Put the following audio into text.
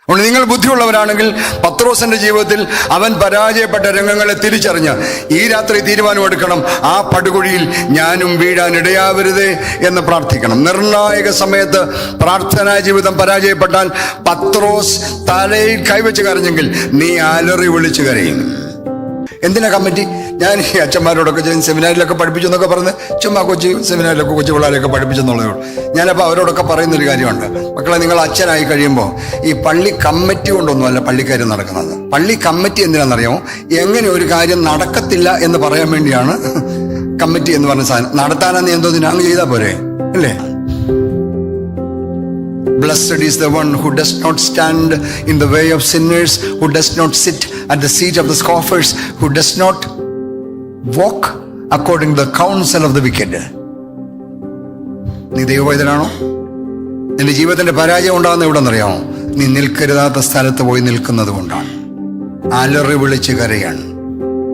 അതുകൊണ്ട് നിങ്ങൾ ബുദ്ധിയുള്ളവരാണെങ്കിൽ പത്രോസിന്റെ ജീവിതത്തിൽ അവൻ പരാജയപ്പെട്ട രംഗങ്ങളെ തിരിച്ചറിഞ്ഞ് ഈ രാത്രി തീരുമാനമെടുക്കണം, ആ പടുകുഴിയിൽ ഞാനും വീഴാൻ ഇടയാവരുതേ എന്ന് പ്രാർത്ഥിക്കണം. നിർണായക സമയത്ത് പ്രാർത്ഥനാ ജീവിതം പരാജയപ്പെട്ടാൽ പത്രോസ് തലയിൽ കൈവച്ച് കരഞ്ഞെങ്കിൽ നീ അലറി വിളിച്ച് കരയും. എന്തിനാ കമ്മിറ്റി? ഞാൻ ഈ അച്ഛന്മാരോടൊക്കെ സെമിനാറിലൊക്കെ പഠിപ്പിച്ചു എന്നൊക്കെ പറഞ്ഞ് ചുമ്മാ കൊച്ചു സെമിനാറിലൊക്കെ കൊച്ചു പിള്ളേരൊക്കെ പഠിപ്പിച്ചെന്നുള്ളതേ ഉള്ളൂ. ഞാനപ്പോൾ അവരോടൊക്കെ പറയുന്നൊരു കാര്യമുണ്ട്, മക്കളെ നിങ്ങൾ അച്ഛനായി കഴിയുമ്പോൾ ഈ പള്ളി കമ്മിറ്റി കൊണ്ടൊന്നുമല്ല പള്ളിക്കാര്യം നടക്കുന്നത്. പള്ളി കമ്മിറ്റി എന്തിനാണെന്നറിയാമോ? എങ്ങനെ ഒരു കാര്യം നടക്കത്തില്ല എന്ന് പറയാൻ വേണ്ടിയാണ് കമ്മിറ്റി എന്ന് പറഞ്ഞ സാധനം. നടത്താനെന്ന് എന്തോ അങ്ങ് ചെയ്താൽ പോരെ, അല്ലേ? Blessed is the one who does not stand in the way of sinners, who does not sit at the seat of the scoffers, who does not walk according to the counsel of the wicked. നീ ദൈവവൈതനാണോ? നിന്റെ ജീവിതത്തിന്റെ പരാജയം ഉണ്ടാകുന്ന എവിടെന്നറിയാമോ? നീ നിൽക്കരുതാത്ത സ്ഥലത്ത് പോയി നിൽക്കുന്നത് കൊണ്ടാണ്. അലറി വിളിച്ച് കരയാണ്.